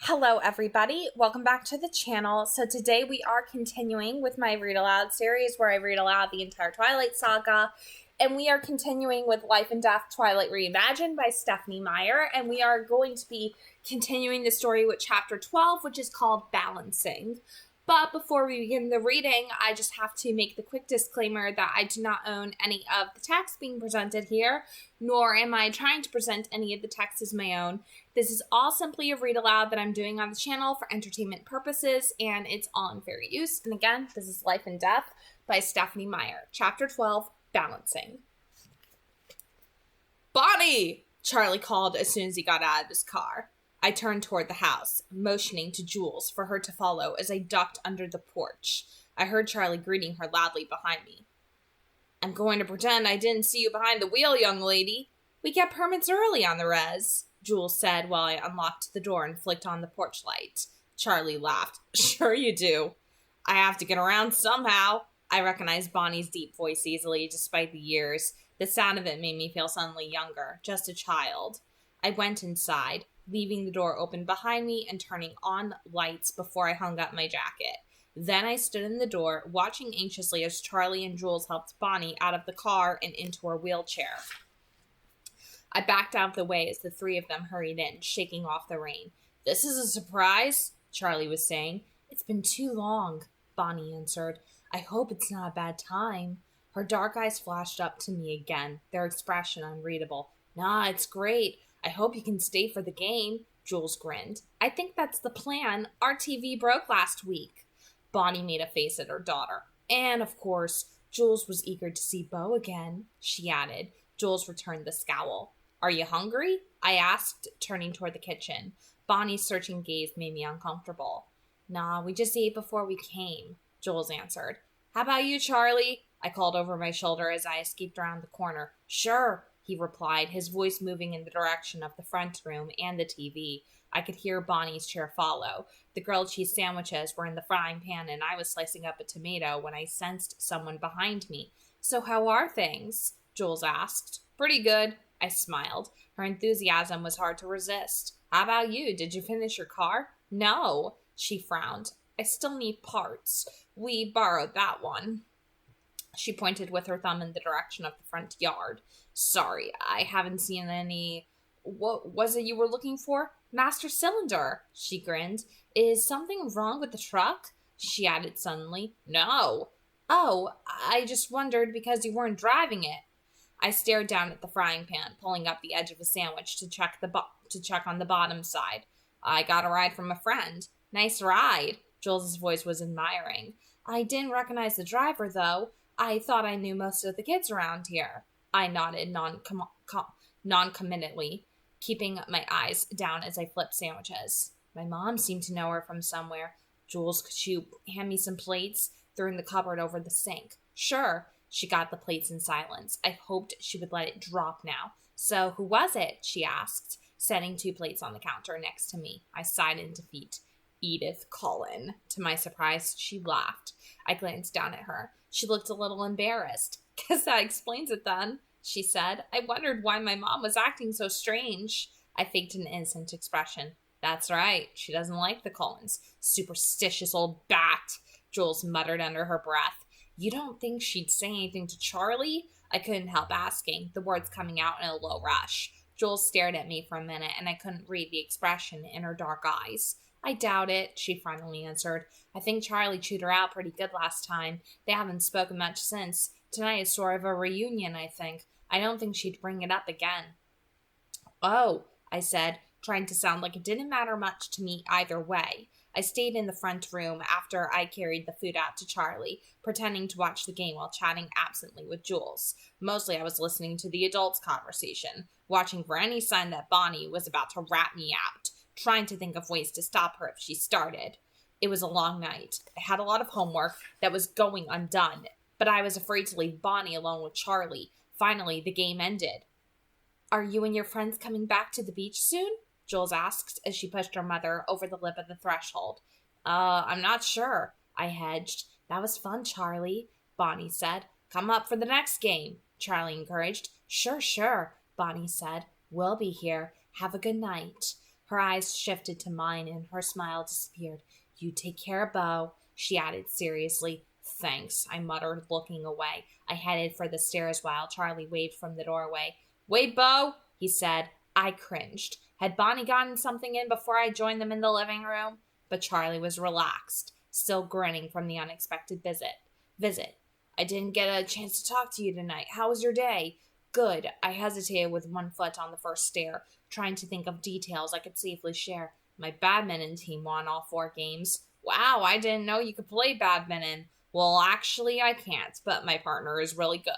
Hello everybody, welcome back to the channel. So today we are continuing with my Read Aloud series where I read aloud the entire Twilight saga, and we are continuing with Life and Death Twilight Reimagined by Stephenie Meyer, and we are going to be continuing the story with chapter 12, which is called Balancing. But before we begin the reading, I just have to make the quick disclaimer that I do not own any of the text being presented here, nor am I trying to present any of the text as my own. This is all simply a read aloud that I'm doing on the channel for entertainment purposes, and it's all in fair use. And again, this is Life and Death by Stephenie Meyer. Chapter 12, Balancing. "Bonnie!" Charlie called as soon as he got out of his car. I turned toward the house, motioning to Jules for her to follow as I ducked under the porch. I heard Charlie greeting her loudly behind me. "I'm going to pretend I didn't see you behind the wheel, young lady. We get permits early on the res," Jules said while I unlocked the door and flicked on the porch light. Charlie laughed. "Sure you do. I have to get around somehow." I recognized Bonnie's deep voice easily, despite the years. The sound of it made me feel suddenly younger, just a child. I went inside, leaving the door open behind me and turning on lights before I hung up my jacket. Then I stood in the door, watching anxiously as Charlie and Jules helped Bonnie out of the car and into her wheelchair. I backed out of the way as the three of them hurried in, shaking off the rain. "This is a surprise," Charlie was saying. "It's been too long," Bonnie answered. "I hope it's not a bad time." Her dark eyes flashed up to me again, their expression unreadable. "Nah, it's great. I hope you can stay for the game," Jules grinned. "I think that's the plan. Our TV broke last week." Bonnie made a face at her daughter. "And, of course, Jules was eager to see Beau again," she added. Jules returned the scowl. "Are you hungry?" I asked, turning toward the kitchen. Bonnie's searching gaze made me uncomfortable. "Nah, we just ate before we came," Jules answered. "How about you, Charlie?" I called over my shoulder as I escaped around the corner. "Sure," he replied, his voice moving in the direction of the front room and the TV. I could hear Bonnie's chair follow. The grilled cheese sandwiches were in the frying pan, and I was slicing up a tomato when I sensed someone behind me. "So how are things?" Jules asked. "Pretty good," I smiled. Her enthusiasm was hard to resist. "How about you? Did you finish your car?" "No," she frowned. "I still need parts. We borrowed that one." She pointed with her thumb in the direction of the front yard. "Sorry, I haven't seen any." "What was it you were looking for?" "Master cylinder," she grinned. "Is something wrong with the truck?" she added suddenly. "No." "Oh, I just wondered because you weren't driving it." I stared down at the frying pan, pulling up the edge of a sandwich to check on the bottom side. "I got a ride from a friend." "Nice ride." Jules' voice was admiring. "I didn't recognize the driver, though. I thought I knew most of the kids around here." I nodded non-committally, keeping my eyes down as I flipped sandwiches. "My mom seemed to know her from somewhere." "Jules, could you hand me some plates? They're in the cupboard over the sink." "Sure." She got the plates in silence. I hoped she would let it drop now. "So, who was it?" she asked, setting 2 plates on the counter next to me. I sighed in defeat. "Edith Cullen." To my surprise, she laughed. I glanced down at her. She looked a little embarrassed. "Guess that explains it then," she said. "I wondered why my mom was acting so strange." I faked an innocent expression. "That's right. She doesn't like the Cullens. Superstitious old bat," Jules muttered under her breath. "You don't think she'd say anything to Charlie?" I couldn't help asking, the words coming out in a low rush. Jules stared at me for a minute, and I couldn't read the expression in her dark eyes. "I doubt it," she finally answered. "I think Charlie chewed her out pretty good last time. They haven't spoken much since. Tonight is sort of a reunion, I think. I don't think she'd bring it up again." "Oh," I said, trying to sound like it didn't matter much to me either way. I stayed in the front room after I carried the food out to Charlie, pretending to watch the game while chatting absently with Jules. Mostly I was listening to the adults' conversation, watching for any sign that Bonnie was about to rat me out, trying to think of ways to stop her if she started. It was a long night. I had a lot of homework that was going undone, but I was afraid to leave Bonnie alone with Charlie. Finally, the game ended. "Are you and your friends coming back to the beach soon?" Jules asked as she pushed her mother over the lip of the threshold. I'm not sure," I hedged. "That was fun, Charlie," Bonnie said. "Come up for the next game," Charlie encouraged. Sure, Bonnie said. "We'll be here. Have a good night." Her eyes shifted to mine and her smile disappeared. You take care of Bo, she added seriously. Thanks, I muttered, looking away. I headed for the stairs while Charlie waved from the doorway. Wait, Bo, he said. I cringed. Had Bonnie gotten something in before I joined them in the living room? But Charlie was relaxed, still grinning from the unexpected visit. I didn't get a chance to talk to you tonight. How was your day? Good. I hesitated with one foot on the first stair, trying to think of details I could safely share. My badminton team won all 4 games. Wow, I didn't know you could play badminton. Well, actually, I can't, but my partner is really good,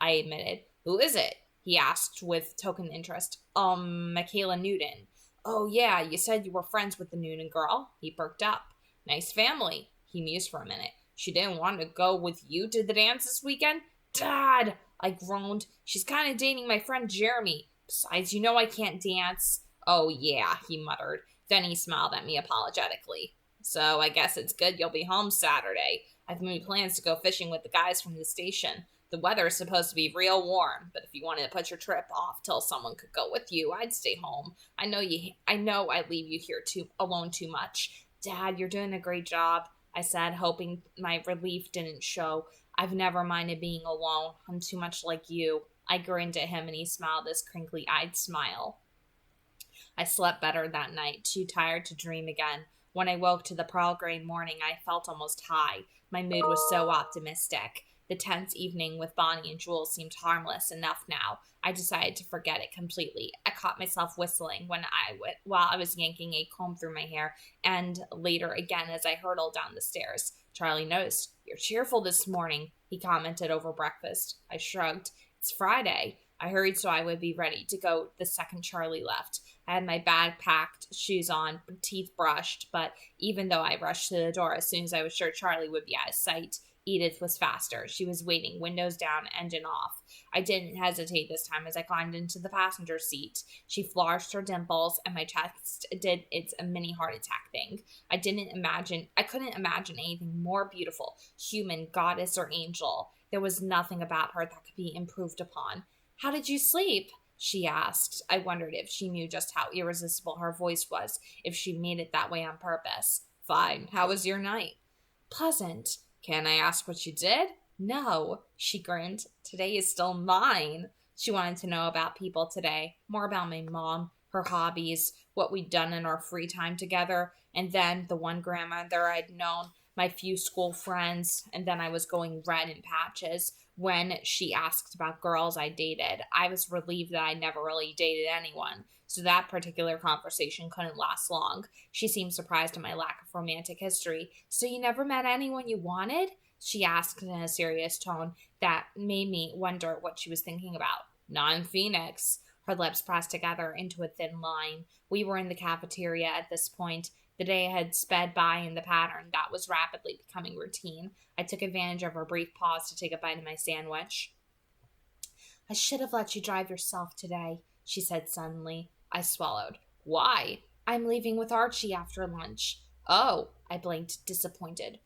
I admitted. Who is it? He asked with token interest. Michaela Newton. Oh, yeah, you said you were friends with the Newton girl. He perked up. Nice family. He mused for a minute. She didn't want to go with you to the dance this weekend? Dad, I groaned. She's kind of dating my friend Jeremy. Besides, you know I can't dance. Oh, yeah, he muttered. Then he smiled at me apologetically. So I guess it's good you'll be home Saturday. I've made plans to go fishing with the guys from the station. The weather is supposed to be real warm, but if you wanted to put your trip off till someone could go with you, I'd stay home. I know I leave you here alone too much. Dad, you're doing a great job, I said, hoping my relief didn't show. I've never minded being alone. I'm too much like you. I grinned at him and he smiled his crinkly-eyed smile. I slept better that night, too tired to dream again. When I woke to the pearl gray morning, I felt almost high. My mood was so optimistic. The tense evening with Bonnie and Jules seemed harmless enough now. I decided to forget it completely. I caught myself whistling while I was yanking a comb through my hair, and later again as I hurtled down the stairs. Charlie noticed. You're cheerful this morning, he commented over breakfast. I shrugged. It's Friday. I hurried so I would be ready to go the second Charlie left. I had my bag packed, shoes on, teeth brushed, but even though I rushed to the door as soon as I was sure Charlie would be out of sight, Edith was faster. She was waiting, windows down, engine off. I didn't hesitate this time as I climbed into the passenger seat. She flourished her dimples, and my chest did its mini heart attack thing. I couldn't imagine anything more beautiful, human, goddess, or angel. There was nothing about her that could be improved upon. How did you sleep? She asked. I wondered if she knew just how irresistible her voice was, if she made it that way on purpose. Fine. How was your night? Pleasant. Can I ask what you did? No, she grinned. Today is still mine. She wanted to know about people today, more about my mom, her hobbies, what we'd done in our free time together, and then the one grandmother I'd known, my few school friends, and then I was going red in patches when she asked about girls I dated. I was relieved that I never really dated anyone, so that particular conversation couldn't last long. She seemed surprised at my lack of romantic history. So you never met anyone you wanted? She asked in a serious tone that made me wonder what she was thinking about. Not in Phoenix. Her lips pressed together into a thin line. We were in the cafeteria at this point. The day had sped by in the pattern that was rapidly becoming routine. I took advantage of her brief pause to take a bite of my sandwich. I should have let you drive yourself today, she said suddenly. I swallowed. Why? I'm leaving with Archie after lunch. Oh, I blinked, disappointed.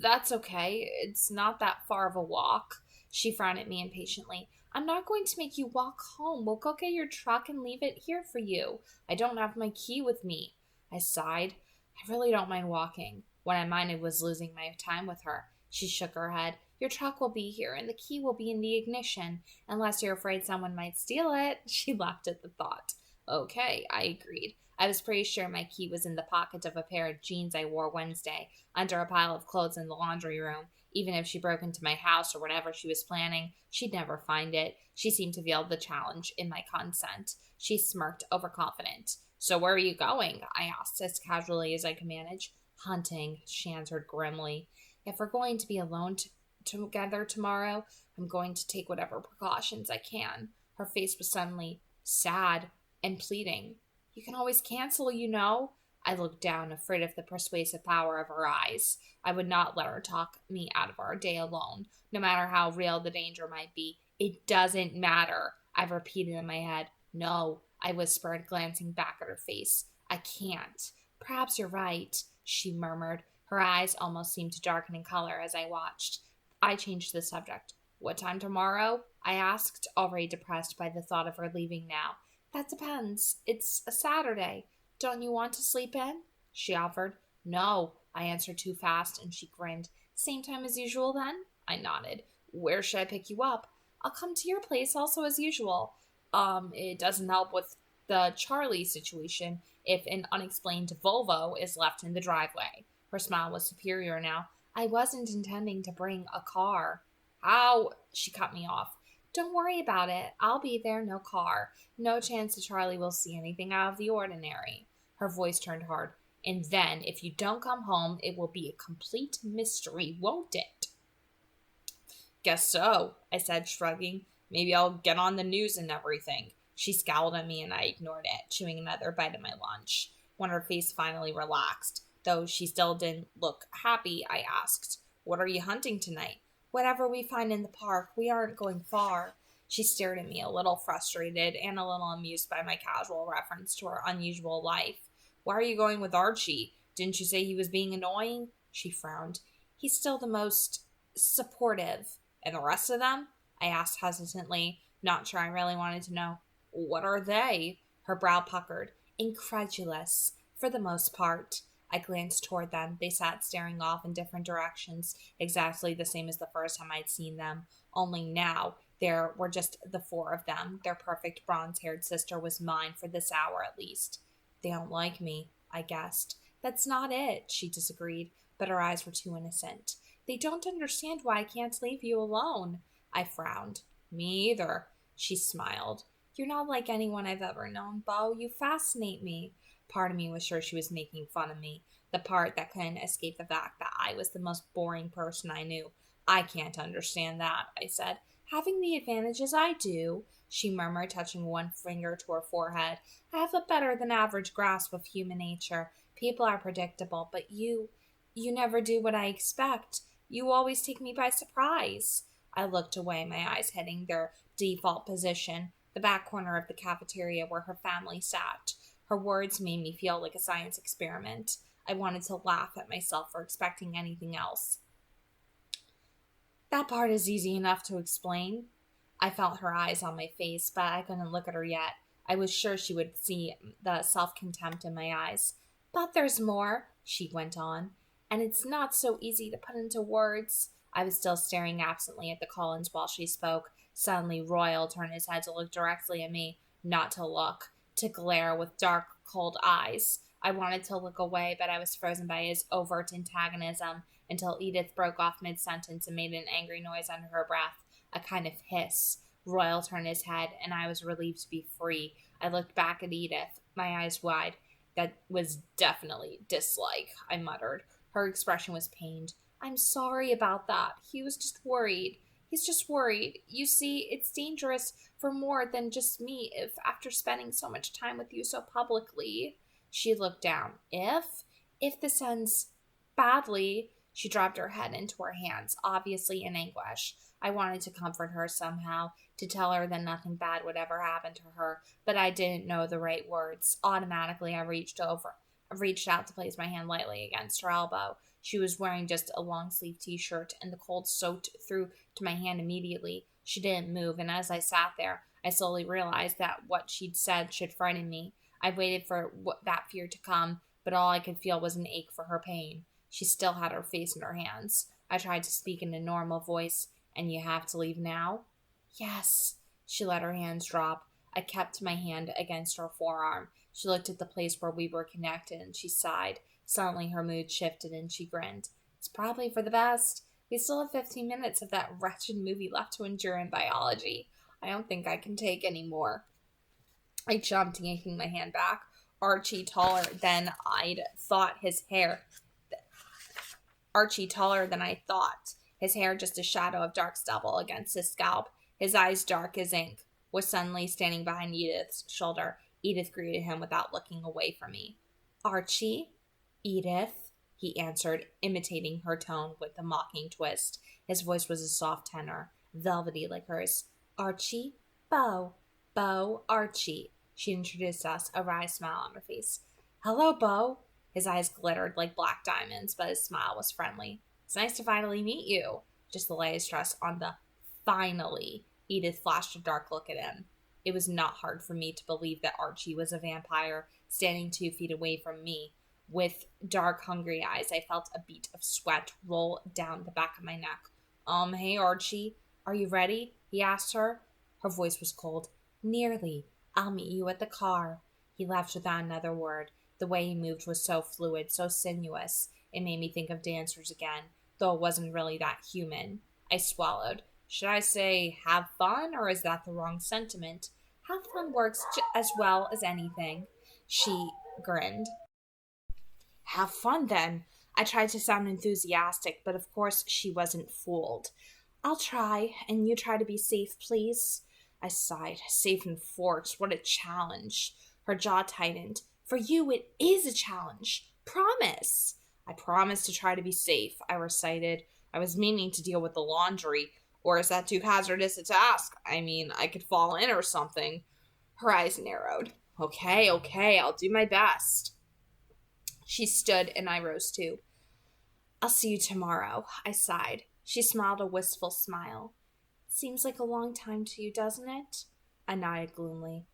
That's okay. It's not that far of a walk. She frowned at me impatiently. I'm not going to make you walk home. We'll go get your truck and leave it here for you. I don't have my key with me. I sighed. I really don't mind walking. What I minded was losing my time with her. She shook her head. Your truck will be here, and the key will be in the ignition, unless you're afraid someone might steal it. She laughed at the thought. Okay, I agreed. I was pretty sure my key was in the pocket of a pair of jeans I wore Wednesday, under a pile of clothes in the laundry room. Even if she broke into my house or whatever she was planning, she'd never find it. She seemed to feel the challenge in my consent. She smirked, overconfident. So where are you going? I asked as casually as I could manage. Hunting, she answered grimly. If we're going to be alone together tomorrow, I'm going to take whatever precautions I can. Her face was suddenly sad and pleading. You can always cancel, you know. I looked down, afraid of the persuasive power of her eyes. I would not let her talk me out of our day alone, no matter how real the danger might be. It doesn't matter, I repeated in my head. No, I whispered, glancing back at her face. I can't. Perhaps you're right, she murmured. Her eyes almost seemed to darken in color as I watched. I changed the subject. What time tomorrow? I asked, already depressed by the thought of her leaving now. That depends. It's a Saturday. Don't you want to sleep in? She offered. No, I answered too fast, and she grinned. Same time as usual, then? I nodded. Where should I pick you up? I'll come to your place also as usual. It doesn't help with the Charlie situation if an unexplained Volvo is left in the driveway. Her smile was superior now. I wasn't intending to bring a car. How? She cut me off. Don't worry about it. I'll be there, no car. No chance that Charlie will see anything out of the ordinary. Her voice turned hard. And then, if you don't come home, it will be a complete mystery, won't it? Guess so, I said, shrugging. Maybe I'll get on the news and everything. She scowled at me and I ignored it, chewing another bite of my lunch. When her face finally relaxed, though she still didn't look happy, I asked, What are you hunting tonight? Whatever we find in the park. We aren't going far. She stared at me, a little frustrated and a little amused by my casual reference to her unusual life. Why are you going with Archie? Didn't you say he was being annoying? She frowned. He's still the most supportive. And the rest of them? I asked hesitantly, not sure I really wanted to know. What are they? Her brow puckered. Incredulous, for the most part. I glanced toward them. They sat staring off in different directions, exactly the same as the first time I'd seen them. Only now, there were just the four of them. Their perfect bronze-haired sister was mine for this hour at least. They don't like me, I guessed. That's not it, she disagreed, but her eyes were too innocent. They don't understand why I can't leave you alone. I frowned. Me either, she smiled. You're not like anyone I've ever known, Beau. You fascinate me. Part of me was sure she was making fun of me. The part that couldn't escape the fact that I was the most boring person I knew. I can't understand that, I said. Having the advantages I do, she murmured, touching one finger to her forehead. I have a better than average grasp of human nature. People are predictable, but you never do what I expect. You always take me by surprise. I looked away, my eyes heading their default position, the back corner of the cafeteria where her family sat. Her words made me feel like a science experiment. I wanted to laugh at myself for expecting anything else. That part is easy enough to explain. I felt her eyes on my face, but I couldn't look at her yet. I was sure she would see the self-contempt in my eyes. But there's more, she went on, and it's not so easy to put into words. I was still staring absently at the Collins while she spoke. Suddenly, Royal turned his head to look directly at me, not to look, to glare with dark, cold eyes. I wanted to look away, but I was frozen by his overt antagonism until Edith broke off mid-sentence and made an angry noise under her breath, a kind of hiss. Royal turned his head, and I was relieved to be free. I looked back at Edith, my eyes wide. That was definitely dislike, I muttered. Her expression was pained. I'm sorry about that. He was just worried. He's just worried. You see, it's dangerous for more than just me if, after spending so much time with you so publicly. She looked down. If this ends badly, she dropped her head into her hands, obviously in anguish. I wanted to comfort her somehow, to tell her that nothing bad would ever happen to her, but I didn't know the right words. Automatically, I reached out to place my hand lightly against her elbow. She was wearing just a long-sleeve t-shirt, and the cold soaked through to my hand immediately. She didn't move, and as I sat there, I slowly realized that what she'd said should frighten me. I waited for that fear to come, but all I could feel was an ache for her pain. She still had her face in her hands. I tried to speak in a normal voice. And you have to leave now? Yes. She let her hands drop. I kept my hand against her forearm. She looked at the place where we were connected and she sighed. Suddenly her mood shifted and she grinned. It's probably for the best. We still have 15 minutes of that wretched movie left to endure in biology. I don't think I can take any more. I jumped, yanking my hand back. Archie, taller than I thought. His hair just a shadow of dark stubble against his scalp. His eyes dark as ink, was suddenly standing behind Edith's shoulder. Edith greeted him without looking away from me. Archie? Edith, he answered, imitating her tone with a mocking twist. His voice was a soft tenor, velvety like hers. Archie? Beau, Archie. She introduced us, a wry smile on her face. Hello, Beau. His eyes glittered like black diamonds, but his smile was friendly. It's nice to finally meet you. Just the latest stress on the finally. Edith flashed a dark look at him. It was not hard for me to believe that Archie was a vampire, standing 2 feet away from me. With dark, hungry eyes, I felt a bead of sweat roll down the back of my neck. Hey, Archie, are you ready? He asked her. Her voice was cold. Nearly. I'll meet you at the car. He left without another word. The way he moved was so fluid, so sinuous. It made me think of dancers again, though it wasn't really that human. I swallowed. Should I say have fun, or is that the wrong sentiment? Have fun works as well as anything. She grinned. Have fun then. I tried to sound enthusiastic, but of course she wasn't fooled. I'll try, and you try to be safe, please. I sighed. Safe and forks. What a challenge. Her jaw tightened. For you, it is a challenge. Promise. I promise to try to be safe, I recited. I was meaning to deal with the laundry. Or is that too hazardous a task? I mean, I could fall in or something. Her eyes narrowed. Okay, I'll do my best. She stood and I rose too. I'll see you tomorrow, I sighed. She smiled a wistful smile. Seems like a long time to you, doesn't it? I nodded gloomily.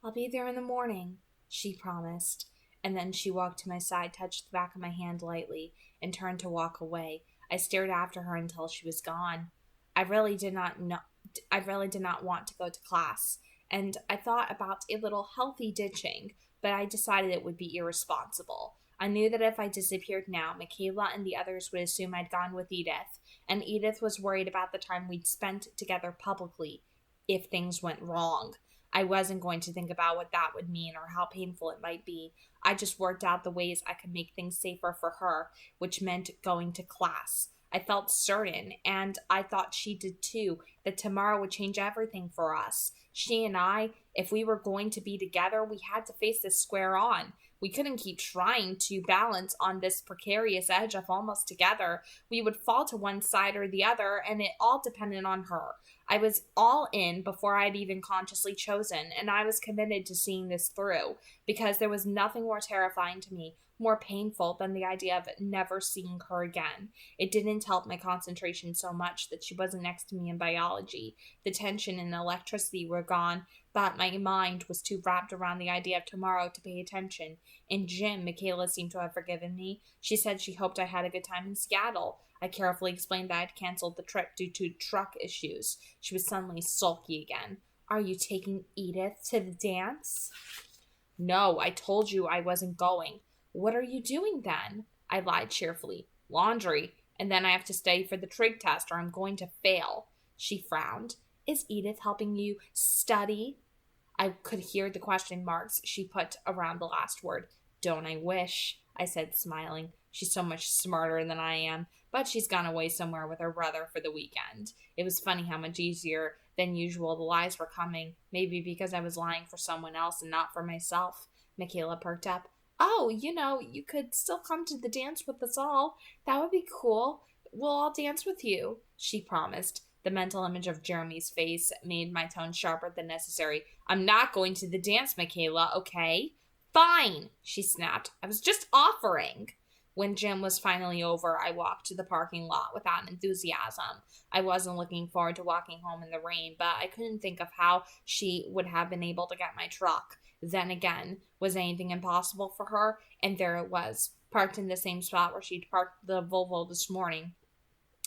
I'll be there in the morning, she promised. And then she walked to my side, touched the back of my hand lightly, and turned to walk away. I stared after her until she was gone. I really did not want to go to class, and I thought about a little healthy ditching, but I decided it would be irresponsible. I knew that if I disappeared now, Michaela and the others would assume I'd gone with Edith, and Edith was worried about the time we'd spent together publicly if things went wrong. I wasn't going to think about what that would mean or how painful it might be. I just worked out the ways I could make things safer for her, which meant going to class. I felt certain, and I thought she did too, that tomorrow would change everything for us. She and I, if we were going to be together, we had to face this square on. We couldn't keep trying to balance on this precarious edge of almost together. We would fall to one side or the other, and it all depended on her. I was all in before I'd even consciously chosen, and I was committed to seeing this through, because there was nothing more terrifying to me, more painful than the idea of never seeing her again. It didn't help my concentration so much that she wasn't next to me in biology. The tension and electricity were gone, but my mind was too wrapped around the idea of tomorrow to pay attention. In gym, Michaela seemed to have forgiven me. She said she hoped I had a good time in Seattle. I carefully explained that I'd canceled the trip due to truck issues. She was suddenly sulky again. Are you taking Edith to the dance? No, I told you I wasn't going. What are you doing then? I lied cheerfully. Laundry. And then I have to stay for the trig test or I'm going to fail. She frowned. Is Edith helping you study? I could hear the question marks she put around the last word. Don't I wish, I said, smiling. She's so much smarter than I am, but she's gone away somewhere with her brother for the weekend. It was funny how much easier than usual the lies were coming, maybe because I was lying for someone else and not for myself. Michaela perked up. Oh, you could still come to the dance with us all. That would be cool. We'll all dance with you, she promised. The mental image of Jeremy's face made my tone sharper than necessary. I'm not going to the dance, Michaela, okay? Fine, she snapped. I was just offering. When gym was finally over, I walked to the parking lot without enthusiasm. I wasn't looking forward to walking home in the rain, but I couldn't think of how she would have been able to get my truck. Then again, was anything impossible for her? And there it was, parked in the same spot where she'd parked the Volvo this morning.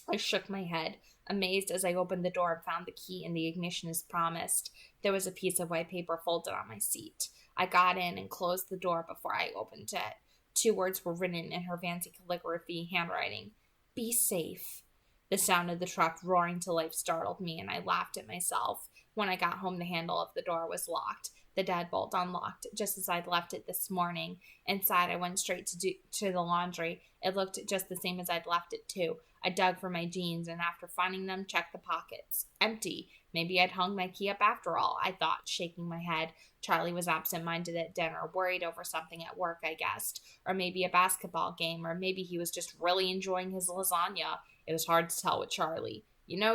I shook my head, amazed as I opened the door and found the key in the ignition as promised. There was a piece of white paper folded on my seat. I got in and closed the door before I opened it. 2 words were written in her fancy calligraphy handwriting. Be safe. The sound of the truck roaring to life startled me, and I laughed at myself. When I got home, the handle of the door was locked. The deadbolt unlocked, just as I'd left it this morning. Inside, I went straight to the laundry. It looked just the same as I'd left it, too. I dug for my jeans, and after finding them, checked the pockets. Empty. Maybe I'd hung my key up after all, I thought, shaking my head. Charlie was absent-minded at dinner, worried over something at work, I guessed. Or maybe a basketball game, or maybe he was just really enjoying his lasagna. It was hard to tell with Charlie.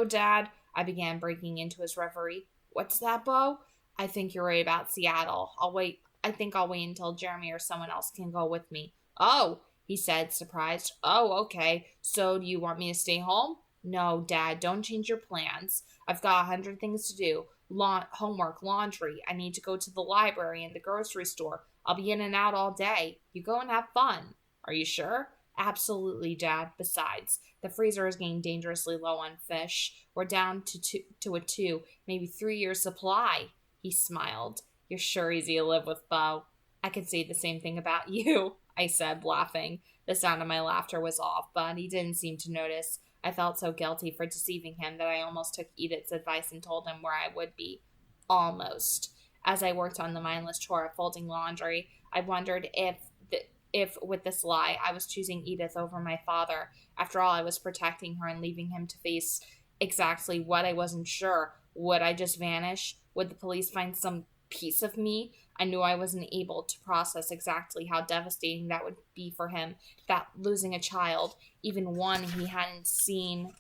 Dad, I began breaking into his reverie. What's that, Bo? I think you're right about Seattle. I think I'll wait until Jeremy or someone else can go with me. Oh, he said, surprised. Oh, okay. So do you want me to stay home? No, Dad, don't change your plans. I've got 100 things to do. homework, laundry. I need to go to the library and the grocery store. I'll be in and out all day. You go and have fun. Are you sure? Absolutely, Dad. Besides, the freezer is getting dangerously low on fish. We're down to a 2, maybe 3 year supply. He smiled. You're sure easy to live with, Bo. I could say the same thing about you, I said, laughing. The sound of my laughter was off, but he didn't seem to notice. I felt so guilty for deceiving him that I almost took Edith's advice and told him where I would be. Almost. As I worked on the mindless chore of folding laundry, I wondered if with this lie I was choosing Edith over my father. After all, I was protecting her and leaving him to face exactly what I wasn't sure. Would I just vanish? Would the police find some piece of me? I knew I wasn't able to process exactly how devastating that would be for him, that losing a child, even one he hadn't seen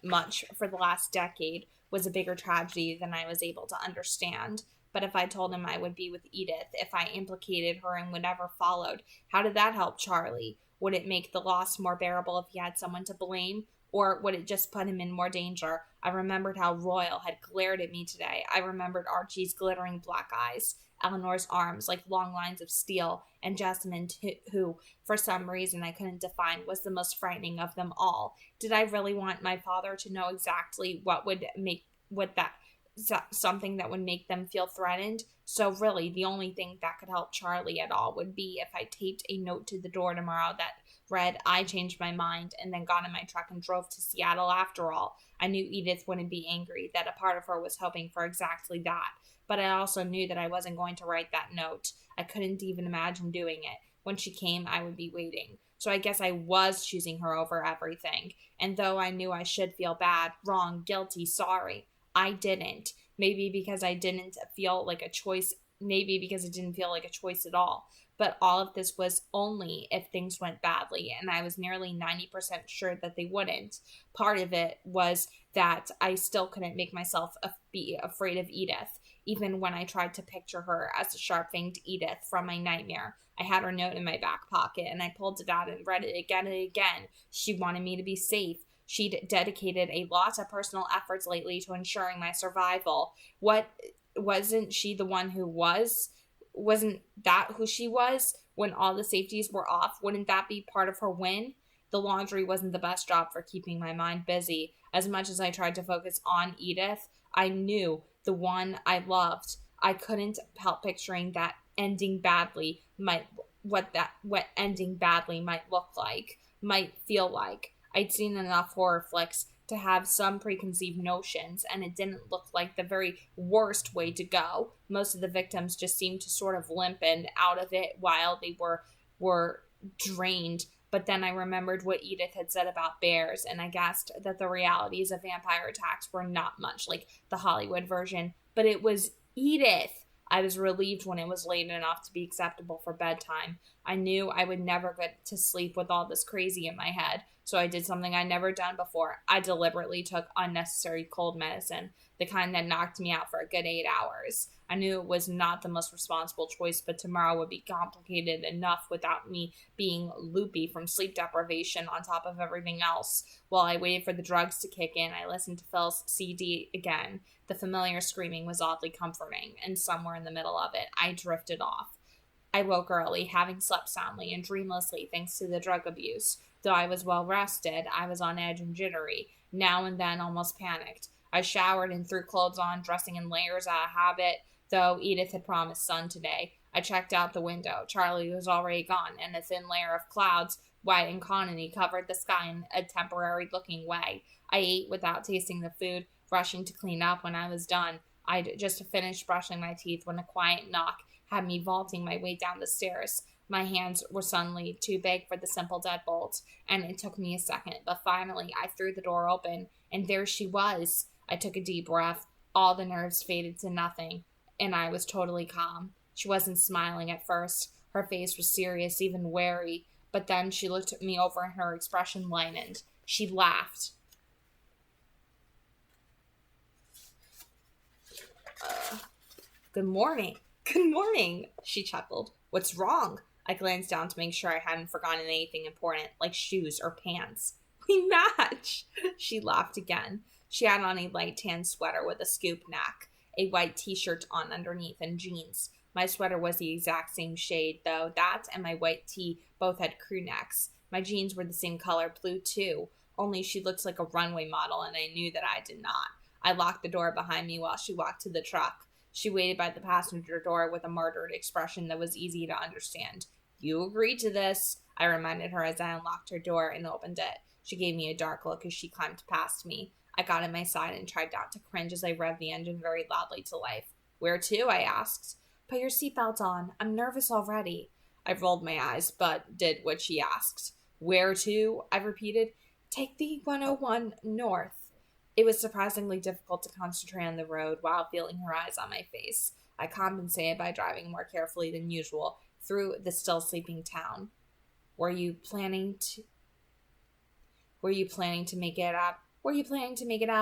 much for the last decade, was a bigger tragedy than I was able to understand. But if I told him I would be with Edith, if I implicated her in whatever followed, how did that help Charlie? Would it make the loss more bearable if he had someone to blame? Or would it just put him in more danger? I remembered how Royal had glared at me today. I remembered Archie's glittering black eyes, Eleanor's arms like long lines of steel, and Jessamine, who, for some reason I couldn't define, was the most frightening of them all. Did I really want my father to know exactly something that would make them feel threatened? So really, the only thing that could help Charlie at all would be if I taped a note to the door tomorrow that read, I changed my mind, and then got in my truck and drove to Seattle after all. I knew Edith wouldn't be angry, that a part of her was hoping for exactly that. But I also knew that I wasn't going to write that note. I couldn't even imagine doing it. When she came, I would be waiting. So I guess I was choosing her over everything. And though I knew I should feel bad, wrong, guilty, sorry, I didn't. Maybe because it didn't feel like a choice at all. But all of this was only if things went badly, and I was nearly 90% sure that they wouldn't. Part of it was that I still couldn't make myself be afraid of Edith, even when I tried to picture her as a sharp-fanged Edith from my nightmare. I had her note in my back pocket, and I pulled it out and read it again and again. She wanted me to be safe. She'd dedicated a lot of personal efforts lately to ensuring my survival. Wasn't she the one who was? Wasn't that who she was? When all the safeties were off, wouldn't that be part of her win? The laundry wasn't the best job for keeping my mind busy. As much as I tried to focus on Edith, I knew the one I loved. I couldn't help picturing that ending badly what ending badly might look like, might feel like. I'd seen enough horror flicks to have some preconceived notions, and it didn't look like the very worst way to go. Most of the victims just seemed to sort of limp and out of it while they were drained. But then I remembered what Edith had said about bears, and I guessed that the realities of vampire attacks were not much like the Hollywood version. But it was Edith. I was relieved when it was late enough to be acceptable for bedtime. I knew I would never get to sleep with all this crazy in my head, so I did something I'd never done before. I deliberately took unnecessary cold medicine, the kind that knocked me out for a good 8 hours. I knew it was not the most responsible choice, but tomorrow would be complicated enough without me being loopy from sleep deprivation on top of everything else. While I waited for the drugs to kick in, I listened to Phil's CD again. The familiar screaming was oddly comforting, and somewhere in the middle of it, I drifted off. I woke early, having slept soundly and dreamlessly thanks to the drug abuse. Though I was well rested, I was on edge and jittery, now and then almost panicked. I showered and threw clothes on, dressing in layers out of habit, though Edith had promised sun today. I checked out the window. Charlie was already gone, and a thin layer of clouds, white and cottony, covered the sky in a temporary-looking way. I ate without tasting the food, rushing to clean up when I was done. I'd just finished brushing my teeth when a quiet knock had me vaulting my way down the stairs. My hands were suddenly too big for the simple deadbolt, and it took me a second, but finally I threw the door open, and there she was. I took a deep breath. All the nerves faded to nothing, and I was totally calm. She wasn't smiling at first. Her face was serious, even wary, but then she looked me over and her expression lightened. She laughed. Good morning. Good morning, she chuckled. What's wrong? I glanced down to make sure I hadn't forgotten anything important, like shoes or pants. We match, she laughed again. She had on a light tan sweater with a scoop neck, a white t-shirt on underneath, and jeans. My sweater was the exact same shade, though that and my white tee both had crew necks. My jeans were the same color, blue too, only she looked like a runway model and I knew that I did not. I locked the door behind me while she walked to the truck. She waited by the passenger door with a martyred expression that was easy to understand. You agreed to this, I reminded her as I unlocked her door and opened it. She gave me a dark look as she climbed past me. I got in my side and tried not to cringe as I revved the engine very loudly to life. Where to? I asked. Put your seatbelt on. I'm nervous already. I rolled my eyes, but did what she asked. Where to? I repeated. Take the 101 north. It was surprisingly difficult to concentrate on the road while feeling her eyes on my face. I compensated by driving more carefully than usual through the still sleeping town. Were you planning to make it out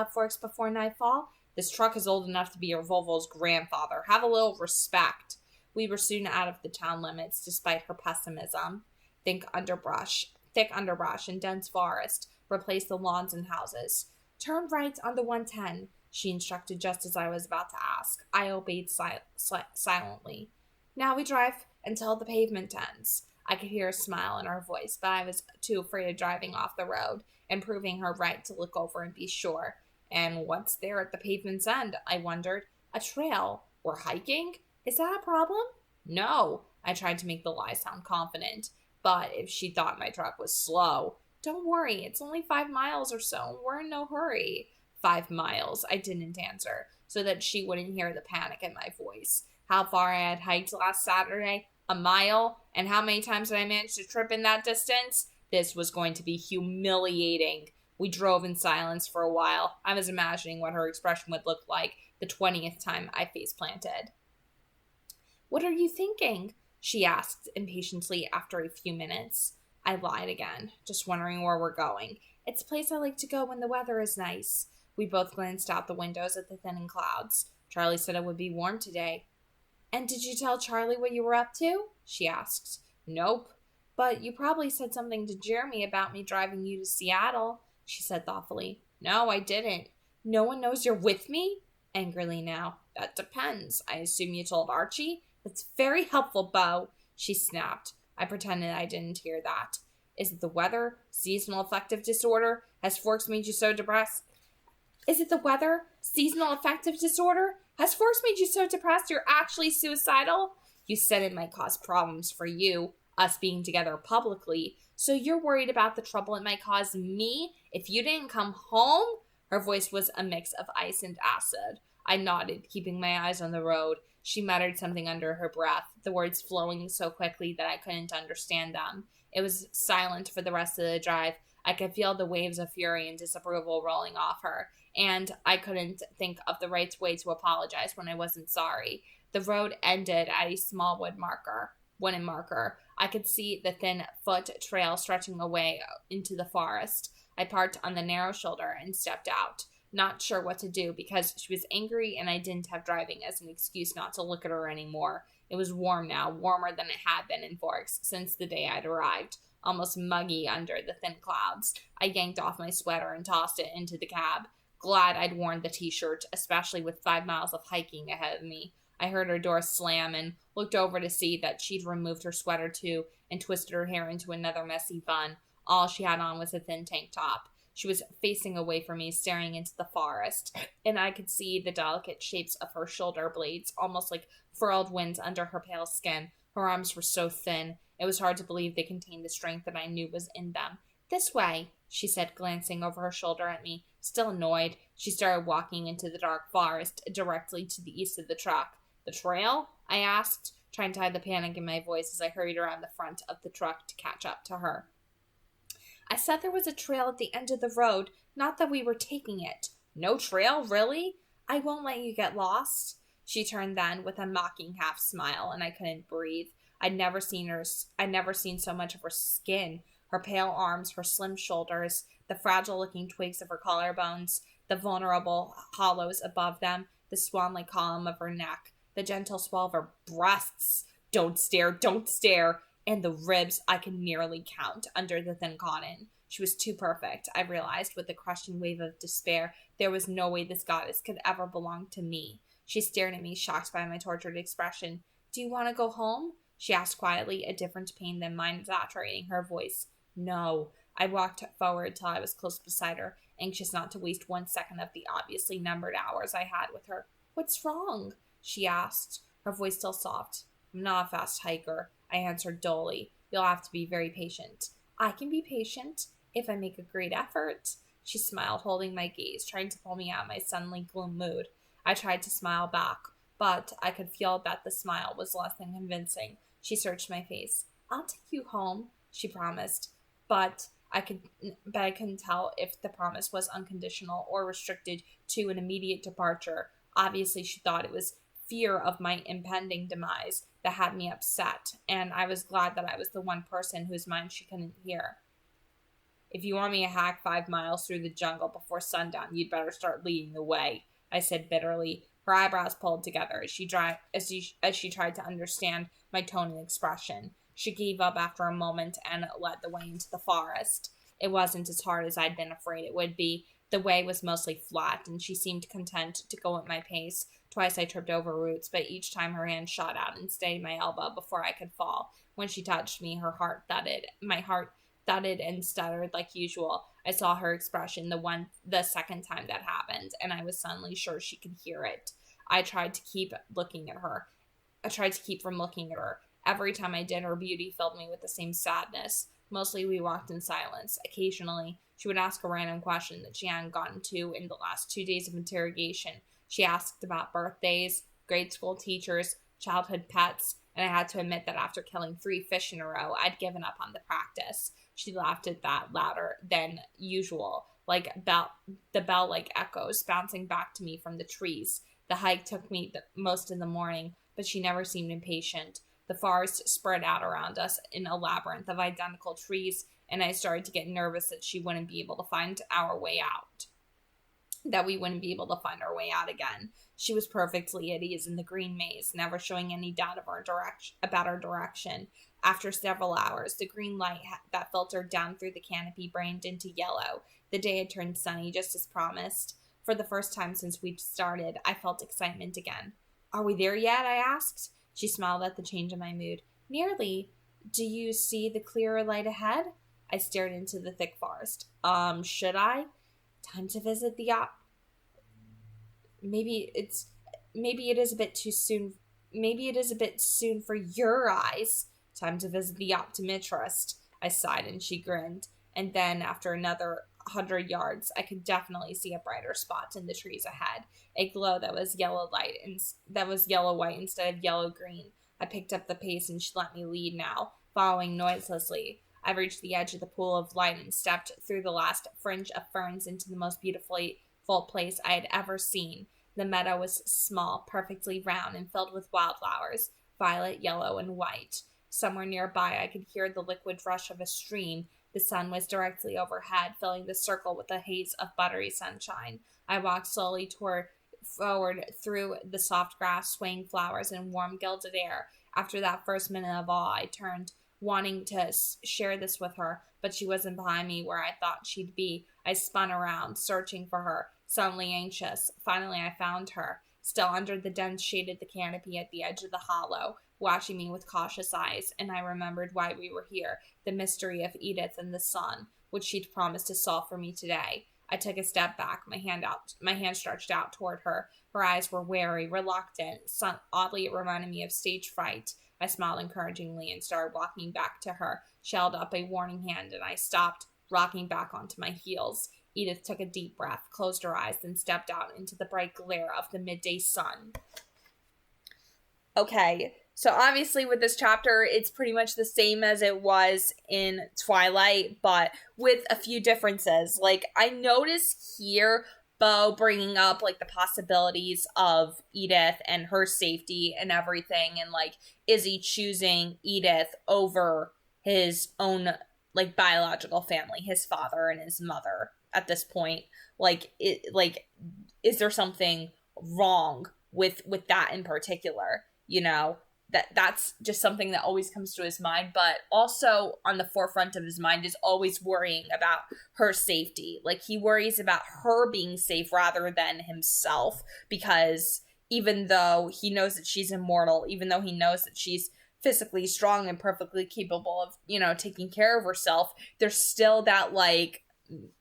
of Forks before nightfall? This truck is old enough to be your Volvo's grandfather. Have a little respect. We were soon out of the town limits, despite her pessimism. Thick underbrush and dense forest replaced the lawns and houses. Turn right on the 110, she instructed just as I was about to ask. I obeyed silently. Now we drive until the pavement ends. I could hear a smile in her voice, but I was too afraid of driving off the road and proving her right to look over and be sure. And what's there at the pavement's end? I wondered. A trail. We're hiking? Is that a problem? No. I tried to make the lie sound confident. But if she thought my truck was slow, don't worry, it's only 5 miles or so. We're in no hurry. 5 miles, I didn't answer, so that she wouldn't hear the panic in my voice. How far I had hiked last Saturday? A mile? And how many times did I manage to trip in that distance? This was going to be humiliating. We drove in silence for a while. I was imagining what her expression would look like the 20th time I face planted. What are you thinking? She asked impatiently after a few minutes. I lied again, just wondering where we're going. It's a place I like to go when the weather is nice. We both glanced out the windows at the thinning clouds. Charlie said it would be warm today. And did you tell Charlie what you were up to? She asked. Nope. But you probably said something to Jeremy about me driving you to Seattle, she said thoughtfully. No, I didn't. No one knows you're with me? Angrily now. That depends. I assume you told Archie? That's very helpful, Beau, she snapped. I pretended I didn't hear that. Is it the weather? Seasonal affective disorder? Has Forks made you so depressed? Is it the weather? Seasonal affective disorder? Has Forks made you so depressed you're actually suicidal? You said it might cause problems for you, us being together publicly, so you're worried about the trouble it might cause me if you didn't come home? Her voice was a mix of ice and acid. I nodded, keeping my eyes on the road. She muttered something under her breath, the words flowing so quickly that I couldn't understand them. It was silent for the rest of the drive. I could feel the waves of fury and disapproval rolling off her, and I couldn't think of the right way to apologize when I wasn't sorry. The road ended at a small wooden marker. I could see the thin foot trail stretching away into the forest. I parked on the narrow shoulder and stepped out, not sure what to do because she was angry and I didn't have driving as an excuse not to look at her anymore. It was warm now, warmer than it had been in Forks since the day I'd arrived, almost muggy under the thin clouds. I yanked off my sweater and tossed it into the cab, glad I'd worn the t-shirt, especially with 5 miles of hiking ahead of me. I heard her door slam and looked over to see that she'd removed her sweater too and twisted her hair into another messy bun. All she had on was a thin tank top. She was facing away from me, staring into the forest, and I could see the delicate shapes of her shoulder blades, almost like furrowed winds under her pale skin. Her arms were so thin, it was hard to believe they contained the strength that I knew was in them. This way, she said, glancing over her shoulder at me. Still annoyed, she started walking into the dark forest directly to the east of the truck. The trail? I asked, trying to hide the panic in my voice as I hurried around the front of the truck to catch up to her. I said there was a trail at the end of the road, not that we were taking it. No trail, really? I won't let you get lost. She turned then with a mocking half smile, and I couldn't breathe. I'd never seen so much of her skin, her pale arms, her slim shoulders, the fragile-looking twigs of her collarbones, the vulnerable hollows above them, the swan-like column of her neck, the gentle swell of her breasts. Don't stare, and the ribs I could nearly count under the thin cotton. She was too perfect, I realized with a crushing wave of despair. There was no way this goddess could ever belong to me. She stared at me, shocked by my tortured expression. Do you want to go home? She asked quietly, a different pain than mine saturating her voice. No. I walked forward till I was close beside her, anxious not to waste 1 second of the obviously numbered hours I had with her. What's wrong? She asked, her voice still soft. I'm not a fast hiker, I answered dully. You'll have to be very patient. I can be patient if I make a great effort. She smiled, holding my gaze, trying to pull me out of my suddenly gloom mood. I tried to smile back, but I could feel that the smile was less than convincing. She searched my face. I'll take you home, she promised, but I couldn't tell if the promise was unconditional or restricted to an immediate departure. Obviously, she thought it was fear of my impending demise that had me upset, and I was glad that I was the one person whose mind she couldn't hear. If you want me to hack 5 miles through the jungle before sundown, you'd better start leading the way, I said bitterly. Her eyebrows pulled together as she tried to understand my tone and expression. She gave up after a moment and led the way into the forest. It wasn't as hard as I'd been afraid it would be. The way was mostly flat, and she seemed content to go at my pace. Twice I tripped over roots, but each time her hand shot out and stayed my elbow before I could fall. When she touched me, her heart thudded. My heart thudded and stuttered like usual. I saw her expression the second time that happened, and I was suddenly sure she could hear it. I tried to keep from looking at her. Every time I did, her beauty filled me with the same sadness. Mostly we walked in silence. Occasionally, she would ask a random question that she hadn't gotten to in the last 2 days of interrogation. She asked about birthdays, grade school teachers, childhood pets, and I had to admit that after killing 3 fish in a row, I'd given up on the practice. She laughed at that louder than usual, the bell like echoes bouncing back to me from the trees. The hike took me most of the morning, but she never seemed impatient. The forest spread out around us in a labyrinth of identical trees, and I started to get nervous that we wouldn't be able to find our way out again. She was perfectly at ease in the green maze, never showing any doubt about our direction. After several hours, the green light that filtered down through the canopy brightened into yellow. The day had turned sunny, just as promised. For the first time since we'd started, I felt excitement again. Are we there yet? I asked. She smiled at the change in my mood. Nearly. Do you see the clearer light ahead? I stared into the thick forest. Should I? Time to visit the Maybe it is a bit too soon. Maybe it is a bit soon for your eyes. Time to visit the optometrist. I sighed and she grinned. And then after another 100 yards, I could definitely see a brighter spot in the trees ahead. A glow that was yellow-white instead of yellow-green. I picked up the pace and she let me lead now, following noiselessly. I reached the edge of the pool of light and stepped through the last fringe of ferns into the most beautifully full place I had ever seen. The meadow was small, perfectly round, and filled with wildflowers, violet, yellow, and white. Somewhere nearby I could hear the liquid rush of a stream. The sun was directly overhead, filling the circle with a haze of buttery sunshine. I walked slowly forward through the soft grass, swaying flowers, and warm gilded air. After that first minute of awe, I turned, wanting to share this with her, but she wasn't behind me where I thought she'd be. I spun around, searching for her, suddenly anxious. Finally, I found her, still under the dense shade of the canopy at the edge of the hollow, watching me with cautious eyes, and I remembered why we were here, the mystery of Edith and the sun, which she'd promised to solve for me today. I took a step back, my hand stretched out toward her. Her eyes were wary, reluctant. Oddly, it reminded me of stage fright. I smiled encouragingly and started walking back to her. She held up a warning hand, and I stopped, rocking back onto my heels. Edith took a deep breath, closed her eyes, then stepped out into the bright glare of the midday sun. Okay, so obviously with this chapter, it's pretty much the same as it was in Twilight, but with a few differences. Like, I noticed here Beau bringing up, like, the possibilities of Edith and her safety and everything, and, like, is he choosing Edith over his own, like, biological family, his father and his mother at this point? Is there something wrong with that in particular, you know? that's just something that always comes to his mind, but also on the forefront of his mind is always worrying about her safety. Like, he worries about her being safe rather than himself, because even though he knows that she's immortal, even though he knows that she's physically strong and perfectly capable of, taking care of herself, there's still that, like,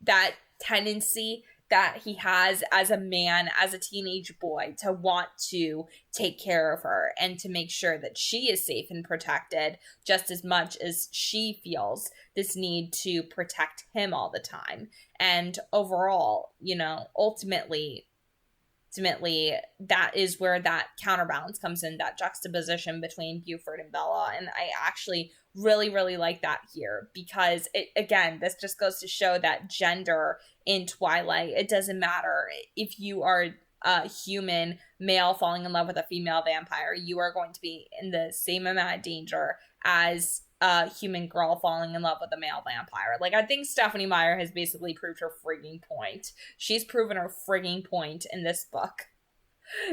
that tendency that he has as a man, as a teenage boy, to want to take care of her and to make sure that she is safe and protected just as much as she feels this need to protect him all the time. And overall, ultimately, that is where that counterbalance comes in, that juxtaposition between Buford and Bella. And I actually really, really like that here, because this just goes to show that gender in Twilight, it doesn't matter if you are a human male falling in love with a female vampire, you are going to be in the same amount of danger as a human girl falling in love with a male vampire. Like, I think Stephenie Meyer has basically proved her frigging point. She's proven her frigging point in this book.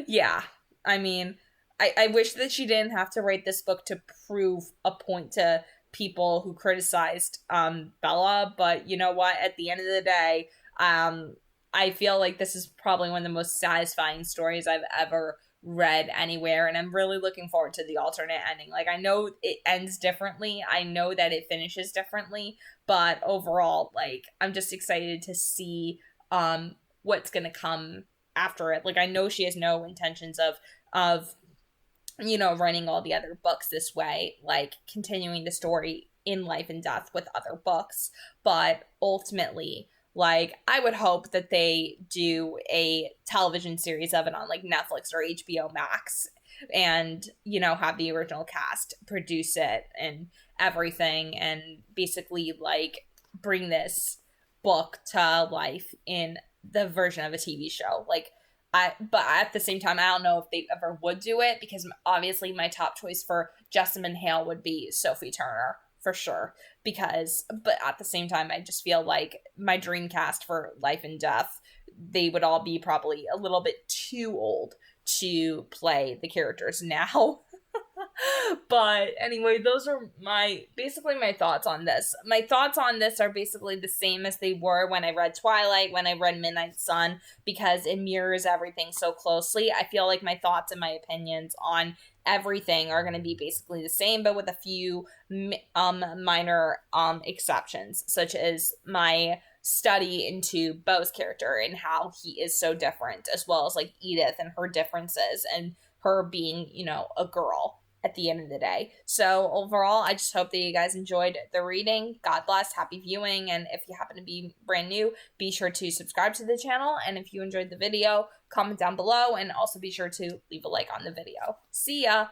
Yeah, I mean, I wish that she didn't have to write this book to prove a point to people who criticized Bella, but you know what? At the end of the day, I feel like this is probably one of the most satisfying stories I've ever read anywhere, and I'm really looking forward to the alternate ending. Like, I know it ends differently, I know that it finishes differently, but overall, like, I'm just excited to see what's gonna come after it. Like, I know she has no intentions of running all the other books this way, like continuing the story in Life and Death with other books, but ultimately, like, I would hope that they do a television series of it on, like, Netflix or HBO Max, and, have the original cast produce it and everything, and basically, like, bring this book to life in the version of a TV show. Like, but at the same time, I don't know if they ever would do it, because obviously my top choice for Jessamine Hale would be Sophie Turner, for sure. But at the same time, I just feel like my dream cast for Life and Death, they would all be probably a little bit too old to play the characters now. But anyway, those are basically my thoughts on this. My thoughts on this are basically the same as they were when I read Twilight, when I read Midnight Sun, because it mirrors everything so closely. I feel like my thoughts and my opinions on everything are going to be basically the same, but with a few minor exceptions, such as my study into Beau's character and how he is so different, as well as, like, Edith and her differences and her being, a girl at the end of the day. So overall, I just hope that you guys enjoyed the reading. God bless, happy viewing, and if you happen to be brand new, be sure to subscribe to the channel, and if you enjoyed the video, comment down below, and also be sure to leave a like on the video. See ya!